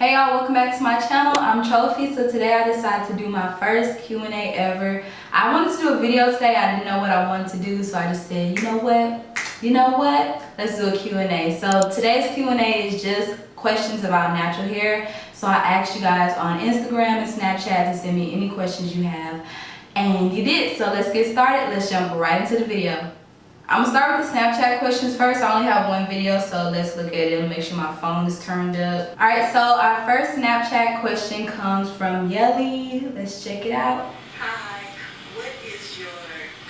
Hey y'all, welcome back to my channel. I'm Trophy. So today I decided to do my first Q&A ever. I wanted to do a video today. I didn't know what I wanted to do, so I just said, you know what? Let's do a Q&A. So today's Q&A is just questions about natural hair. So I asked you guys on Instagram and Snapchat to send me any questions you have, and you did. So let's get started. Let's jump right into the video. I'm gonna start with the Snapchat questions first. I only have one video, so let's look at it and make sure my phone is turned up. All right, so our first Snapchat question comes from Yelly. Let's check it out. Hi, what is your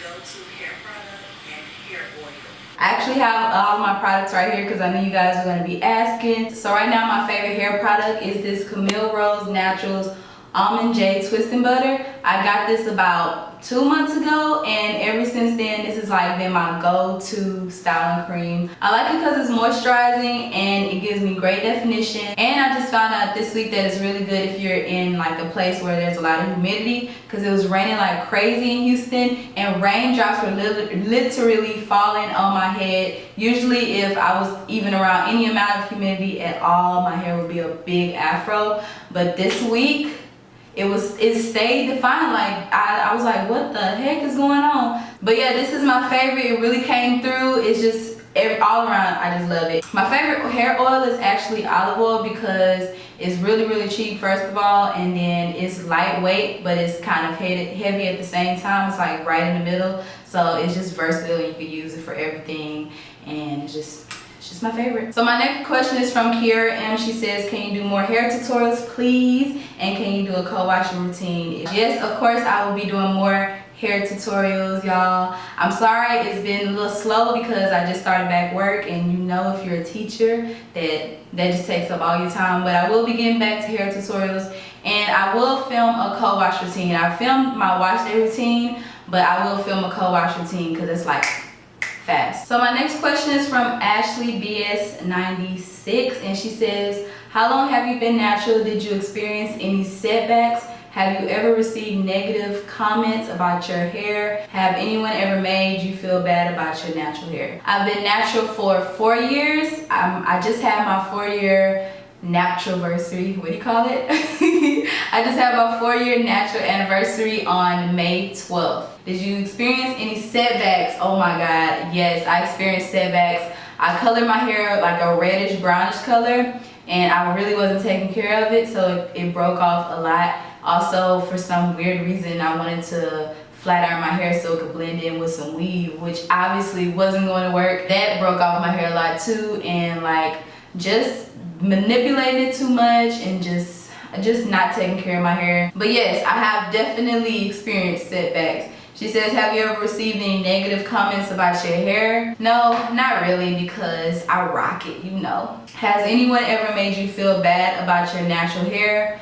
go-to hair product and hair oil? I actually have all my products right here because I knew you guys were gonna be asking. So right now my favorite hair product is this Camille Rose Naturals Almond J Twisting Butter. I got this about 2 months ago, and ever since then this has like been my go-to styling cream. I like it because it's moisturizing and it gives me great definition. And I just found out this week that it's really good if you're in like a place where there's a lot of humidity, because it was raining like crazy in Houston and raindrops were literally falling on my head. Usually if I was even around any amount of humidity at all, my hair would be a big afro, but this week it stayed defined. Like I was like, what the heck is going on? But yeah, this is my favorite. It really came through. It's just all around, I just love it. My favorite hair oil is actually olive oil because it's really cheap, first of all, and then it's lightweight, but it's kind of heavy at the same time. It's like right in the middle, so it's just versatile. You can use it for everything, and it's just my favorite. So my next question is from Kiera M. She says, can you do more hair tutorials, please? And can you do a co-washing routine? Yes, of course, I will be doing more hair tutorials, y'all. I'm sorry it's been a little slow because I just started back work, and you know if you're a teacher that just takes up all your time. But I will be getting back to hair tutorials, and I will film a co-wash routine. I filmed my wash day routine, but I will film a co-wash routine because it's like fast. So my next question is from Ashley BS96, and she says, how long have you been natural? Did you experience any setbacks? Have you ever received negative comments about your hair? Have anyone ever made you feel bad about your natural hair? I've been natural for 4 years. I just had my 4-year naturalversary. What do you call it? I just had my 4-year natural anniversary on May 12th. Did you experience any setbacks? Oh my God, yes, I experienced setbacks. I colored my hair like a reddish brownish color, and I really wasn't taking care of it, so it broke off a lot. Also, for some weird reason, I wanted to flat iron my hair so it could blend in with some weave, which obviously wasn't going to work. That broke off my hair a lot too, and like just manipulated it too much and just not taking care of my hair. But yes, I have definitely experienced setbacks. She says, have you ever received any negative comments about your hair? No, not really, because I rock it, you know. Has anyone ever made you feel bad about your natural hair?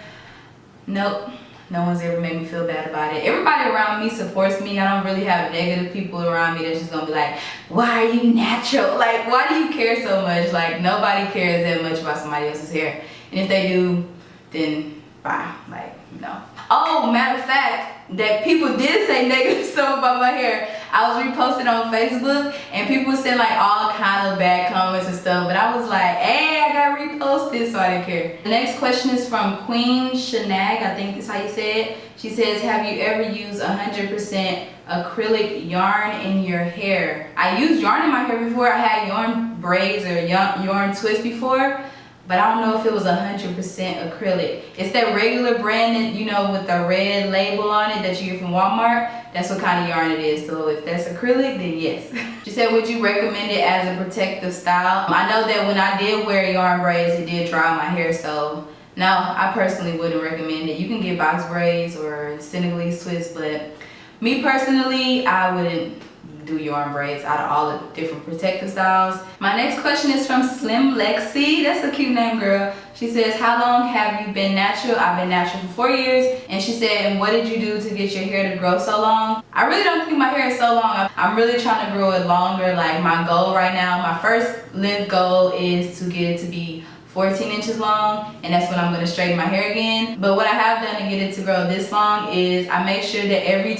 Nope, no one's ever made me feel bad about it. Everybody around me supports me. I don't really have negative people around me that's just gonna be like, why are you natural? Like, why do you care so much? Like, nobody cares that much about somebody else's hair. And if they do, then bye, like, no. Oh, matter of fact, that people did say negative stuff about my hair. I was reposting on Facebook, and people said like all kind of bad comments and stuff, but I was like, hey, I got reposted, so I didn't care. The next question is from Queen Shanag, I think that's how you say it. She says, have you ever used 100% acrylic yarn in your hair? I used yarn in my hair before. I had yarn braids or yarn twists before, but I don't know if it was 100% acrylic. It's that regular brand, you know, with the red label on it that you get from Walmart. That's what kind of yarn it is. So if that's acrylic, then yes. She said, would you recommend it as a protective style? I know that when I did wear yarn braids, it did dry my hair. So no, I personally wouldn't recommend it. You can get box braids or Senegalese twists, but me personally, I wouldn't do yarn braids out of all the different protective styles. My next question is from Slim Lexi. That's a cute name, girl. She says, how long have you been natural? I've been natural for 4 years. And she said, and what did you do to get your hair to grow so long? I really don't think my hair is so long. I'm really trying to grow it longer. Like my goal right now, my first length goal is to get it to be 14 inches long, and that's when I'm going to straighten my hair again. But what I have done to get it to grow this long is I make sure that every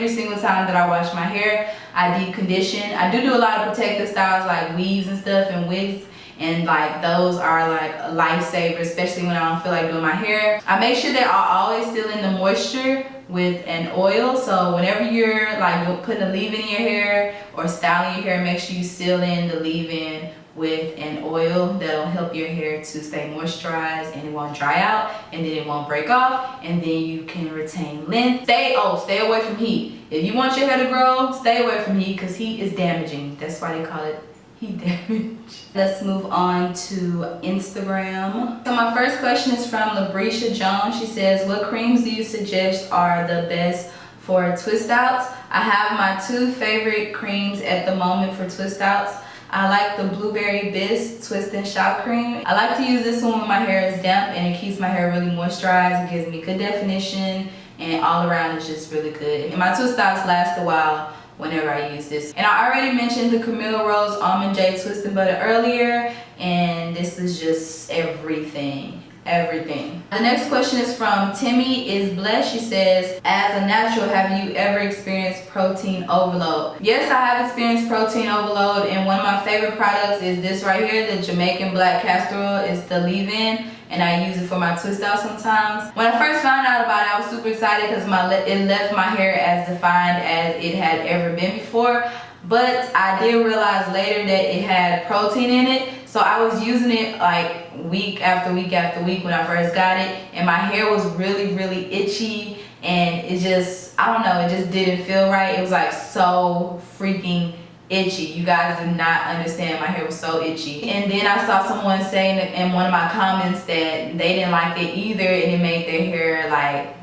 single time that I wash my hair, I deep condition. I do a lot of protective styles like weaves and stuff and wigs and like those are like a lifesaver, especially when I don't feel like doing my hair. I make sure that I always seal in the moisture with an oil, so whenever you're like putting a leave-in in your hair or styling your hair, make sure you seal in the leave-in with an oil. That'll help your hair to stay moisturized and it won't dry out, and then it won't break off, and then you can retain length. Stay away from heat. If you want your hair to grow, stay away from heat, because heat is damaging. That's why they call it heat damage. Let's move on to Instagram. So my first question is from Labrisha Jones. She says, what creams do you suggest are the best for twist outs? I have my two favorite creams at the moment for twist outs. I like the Blueberry Bliss Twist and Shock Cream. I like to use this one when my hair is damp and it keeps my hair really moisturized. It gives me good definition, and all around it's just really good. And my twist outs last a while whenever I use this. And I already mentioned the Camille Rose Almond J Twist and Butter earlier, and this is just everything. The next question is from Timmy is Blessed. She says, as a natural, have you ever experienced protein overload? Yes, I have experienced protein overload, and one of my favorite products is this right here, the Jamaican Black Castor Oil. It's the leave-in, and I use it for my twist out sometimes. When I first found out about it, I was super excited because it left my hair as defined as it had ever been before. But I did realize later that it had protein in it. So I was using it like week after week after week when I first got it, and my hair was really, really itchy, and it just, I don't know, it just didn't feel right. It was like so freaking itchy. You guys did not understand, my hair was so itchy. And then I saw someone saying in one of my comments that they didn't like it either, and it made their hair like,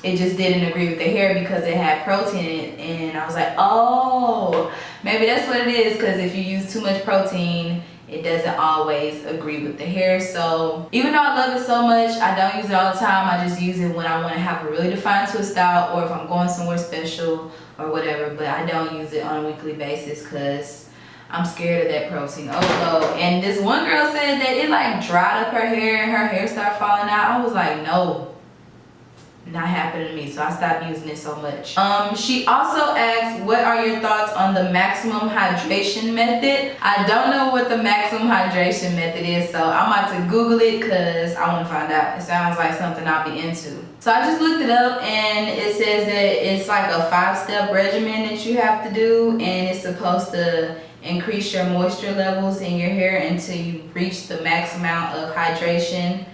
it just didn't agree with their hair because it had protein in it. And I was like, oh, maybe that's what it is, because if you use too much protein, it doesn't always agree with the hair. So even though I love it so much, I don't use it all the time. I just use it when I want to have a really defined twist out, or if I'm going somewhere special or whatever. But I don't use it on a weekly basis because I'm scared of that protein overload. And this one girl said that it like dried up her hair and her hair started falling out. I was like, no, not happening to me. So I stopped using it so much. She also asked, what are your thoughts on the maximum hydration method? I don't know what the maximum hydration method is, so I'm about to Google it because I want to find out. It sounds like something I'll be into. So I just looked it up, and it says that it's like a 5-step regimen that you have to do, and it's supposed to increase your moisture levels in your hair until you reach the max amount of hydration,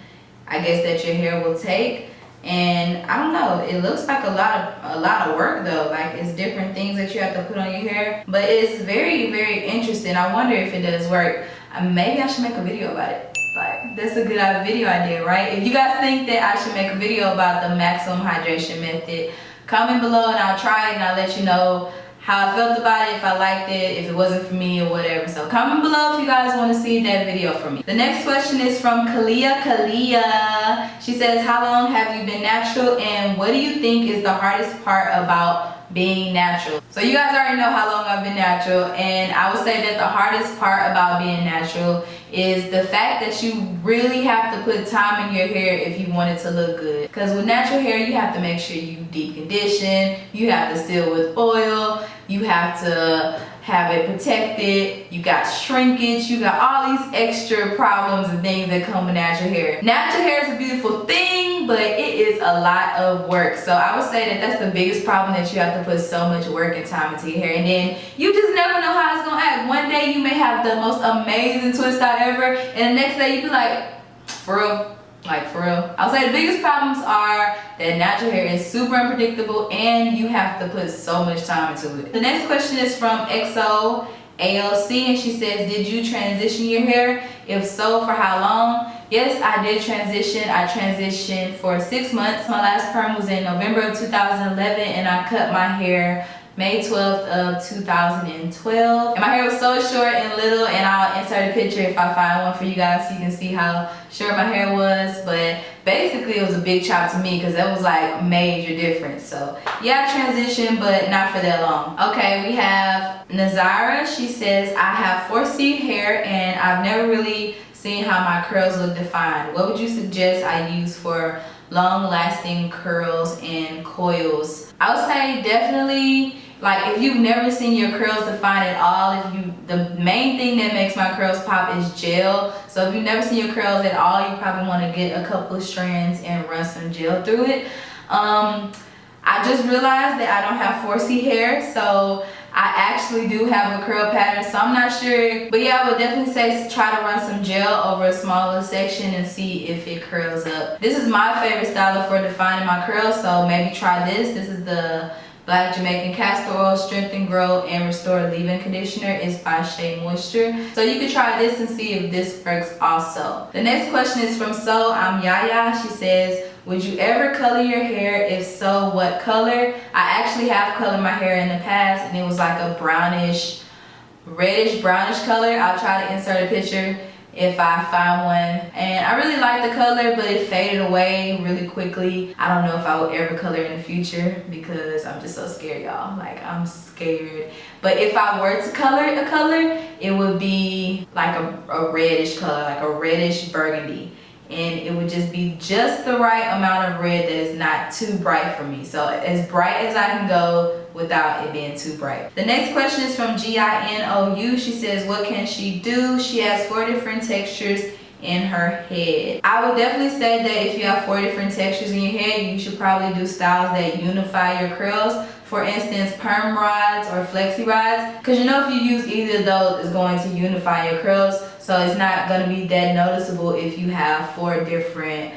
I guess, that your hair will take. And I don't know, it looks like a lot of work though. Like, it's different things that you have to put on your hair, but it's very, very interesting. I wonder if it does work. Maybe I should make a video about it. Like, that's a good video idea, right? If you guys think that I should make a video about the maximum hydration method, comment below and I'll try it, and I'll let you know how I felt about it, if I liked it, if it wasn't for me or whatever. So comment below if you guys want to see that video from me. The next question is from Kalia. She says, how long have you been natural, and what do you think is the hardest part about being natural? So you guys already know how long I've been natural, and I would say that the hardest part about being natural is the fact that you really have to put time in your hair if you want it to look good. Because with natural hair, you have to make sure you deep condition, you have to seal with oil, you have to have it protected, you got shrinkage, you got all these extra problems and things that come with natural hair. Natural hair is a beautiful thing, but it is a lot of work. So I would say that that's the biggest problem, that you have to put so much work and time into your hair, and then you just never know how it's gonna act. One day you may have the most amazing twist out ever, and the next day you be like, for real? Like, for real? I'll say the biggest problems are that natural hair is super unpredictable and you have to put so much time into it. The next question is from XO ALC, and she says, did you transition your hair? If so, for how long? Yes, I did transition. I transitioned for 6 months. My last perm was in November of 2011, and I cut my hair May 12th of 2012. And my hair was so short and little, and I'll insert a picture if I find one for you guys so you can see how short my hair was. But basically it was a big chop to me because that was like major difference. So yeah, I transitioned, but not for that long. Okay, we have Nazara. She says, I have 4C hair and I've never really seen how my curls look defined. What would you suggest I use for long lasting curls and coils? I would say definitely Like if you've never seen your curls defined at all, the main thing that makes my curls pop is gel. So if you've never seen your curls at all, you probably want to get a couple of strands and run some gel through it. I just realized that I don't have 4C hair, so I actually do have a curl pattern, so I'm not sure. But yeah, I would definitely say try to run some gel over a smaller section and see if it curls up. This is my favorite style for defining my curls, so maybe try this. This is the Black Jamaican Castor Oil Strengthen, Grow, and Restore Leave-In Conditioner. It's by Shea Moisture. So you can try this and see if this works also. The next question is from So I'm Yaya. She says, would you ever color your hair? If so, what color? I actually have colored my hair in the past and it was like a brownish, reddish brownish color. I'll try to insert a picture if I find one. And I really like the color, but it faded away really quickly. I don't know if I will ever color in the future because I'm just so scared, y'all. Like, I'm scared. But if I were to color a color, it would be like a reddish color, like a reddish burgundy. And it would just be just the right amount of red that is not too bright for me. So as bright as I can go without it being too bright. The next question is from GINOU. She says, what can she do? She has 4 different textures in her head. I would definitely say that if you have 4 different textures in your head, you should probably do styles that unify your curls. For instance, perm rods or flexi rods. Because you know if you use either of those, it's going to unify your curls. So it's not going to be that noticeable if you have 4 different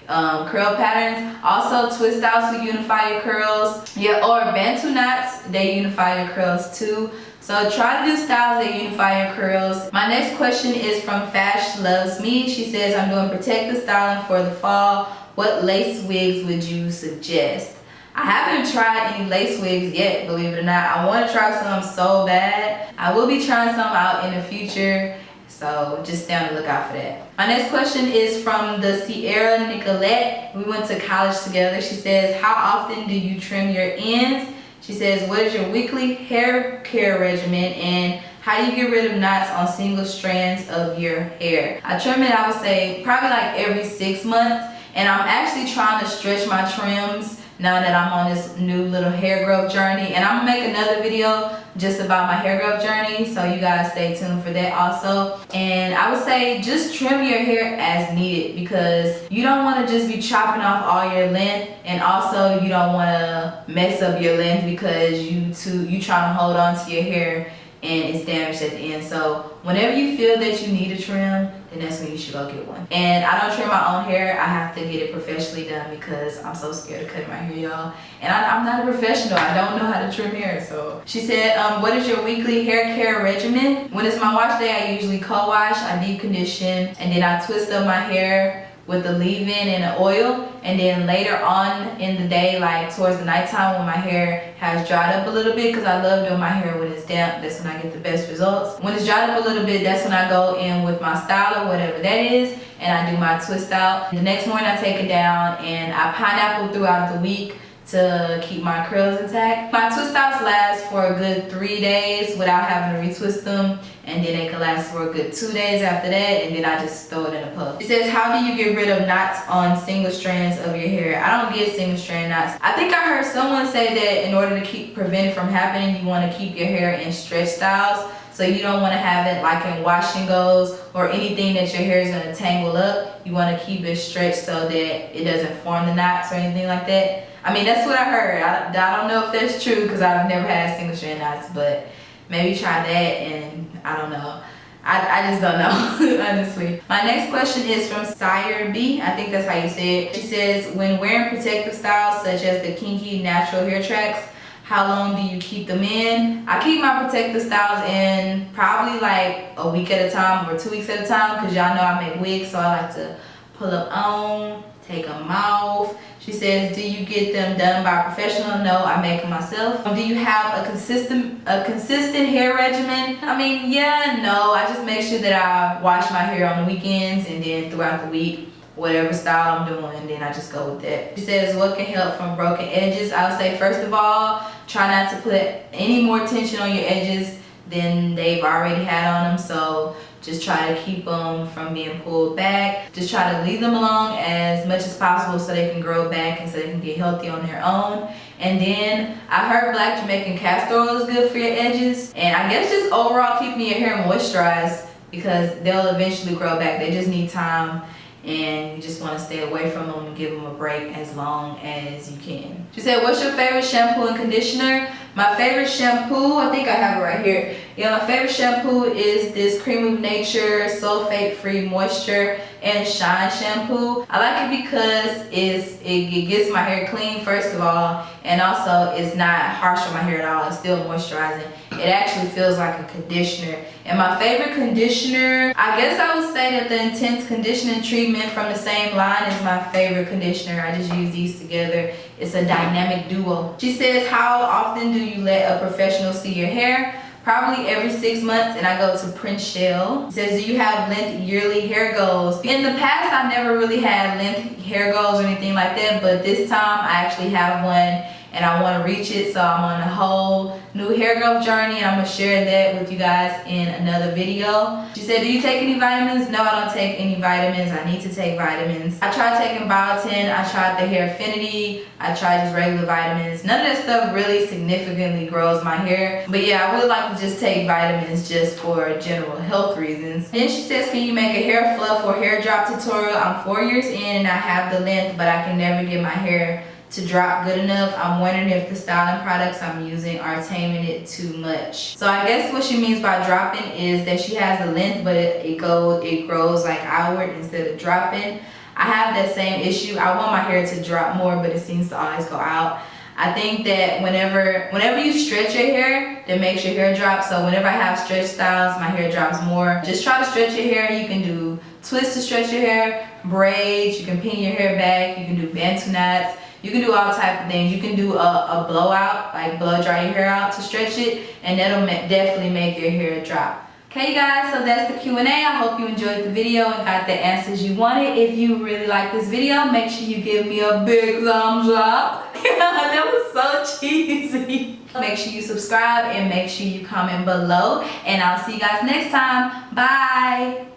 curl patterns. Also, twist styles will unify your curls. Yeah, or Bantu knots, they unify your curls too. So try to do styles that unify your curls. My next question is from Fash Loves Me. She says, I'm doing protective styling for the fall. What lace wigs would you suggest? I haven't tried any lace wigs yet, believe it or not. I want to try some so bad. I will be trying some out in the future. So just stay on the lookout for that. My next question is from the Sierra Nicolebbbb. We went to college together. She says, how often do you trim your ends? She says, what is your weekly hair care regimen and how do you get rid of knots on single strands of your hair? I trim it, I would say, probably like every 6 months. And I'm actually trying to stretch my trims now that I'm on this new little hair growth journey. And I'm gonna make another video just about my hair growth journey, so you guys stay tuned for that also. And I would say just trim your hair as needed because you don't want to just be chopping off all your length, and also you don't want to mess up your length because you trying to hold on to your hair and it's damaged at the end. So whenever you feel that you need a trim, then that's when you should go get one. And I don't trim my own hair. I have to get it professionally done because I'm so scared of cutting my hair, y'all. And I'm not a professional. I don't know how to trim hair. So she said, what is your weekly hair care regimen? When it's my wash day, I usually co-wash, I deep condition, and then I twist up my hair with the leave-in and the oil. And then later on in the day, like towards the nighttime when my hair has dried up a little bit, because I love doing my hair when it's damp, that's when I get the best results. When it's dried up a little bit, that's when I go in with my styler, whatever that is, and I do my twist out. The next morning I take it down and I pineapple throughout the week to keep my curls intact. My twist outs last for a good 3 days without having to retwist them, and then they can last for a good 2 days after that, and then I just throw it in a puff. It says, how do you get rid of knots on single strands of your hair? I don't get single strand knots. I think I heard someone say that in order to prevent it from happening, you want to keep your hair in stretch styles. So you don't want to have it like in wash and goes or anything that your hair is going to tangle up. You want to keep it stretched so that it doesn't form the knots or anything like that. I mean, that's what I heard. I don't know if that's true because I've never had single strand knots, but maybe try that, and I don't know. I just don't know, honestly. My next question is from Sire B. I think that's how you say it. She says, when wearing protective styles such as the kinky natural hair tracks, how long do you keep them in? I keep my protective styles in probably like a week at a time or 2 weeks at a time because y'all know I make wigs, so I like to pull them on, take them off. She says, do you get them done by a professional? No, I make them myself. Do you have a consistent hair regimen? I mean, yeah, no. I just make sure that I wash my hair on the weekends and then throughout the week, whatever style I'm doing, and then I just go with that. She says, what can help from broken edges? I would say, first of all, try not to put any more tension on your edges than they've already had on them. So Just try to keep them from being pulled back. Just try to leave them alone as much as possible so they can grow back and so they can get healthy on their own. And then I heard black Jamaican castor oil is good for your edges. And I guess just overall keeping your hair moisturized, because they'll eventually grow back. They just need time, and you just want to stay away from them and give them a break as long as you can. She said, what's your favorite shampoo and conditioner? My favorite shampoo, I think I have it right here. Yeah, my favorite shampoo is this Creme of Nature Sulfate Free Moisture and Shine shampoo. I like it because it gets my hair clean, first of all, and also it's not harsh on my hair at all. It's still moisturizing. It actually feels like a conditioner. And my favorite conditioner, I guess I would say that the Intense Conditioning Treatment from the same line is my favorite conditioner. I just use these together. It's a dynamic duo. She says, how often do you let a professional see your hair? Probably every 6 months, and I go to Prince Shell. It says, do you have length yearly hair goals? In the past, I never really had length hair goals or anything like that, but this time I actually have one and I want to reach it, so I'm on a whole new hair growth journey, and I'm going to share that with you guys in another video. She said, do you take any vitamins? No, I don't take any vitamins. I need to take vitamins. I tried taking biotin, I tried the hair affinity, I tried just regular vitamins. None of that stuff really significantly grows my hair, but yeah, I would like to just take vitamins just for general health reasons. Then she says, can you make a hair fluff or hair drop tutorial? I'm 4 years in and I have the length, but I can never get my hair to drop good enough. I'm wondering if the styling products I'm using are taming it too much. So I guess what she means by dropping is that she has the length, but it grows like outward instead of dropping. I have that same issue. I want my hair to drop more, but it seems to always go out. I think that whenever you stretch your hair, that makes your hair drop. So whenever I have stretch styles, my hair drops more. Just try to stretch your hair. You can do twists to stretch your hair, braids, you can pin your hair back, you can do bantu knots. You can do all type of things. You can do a blowout, like blow dry your hair out to stretch it, and that'll definitely make your hair drop. Okay, you guys, so that's the Q&A. I hope you enjoyed the video and got the answers you wanted. If you really like this video, make sure you give me a big thumbs up. That was so cheesy. Make sure you subscribe and make sure you comment below, and I'll see you guys next time. Bye.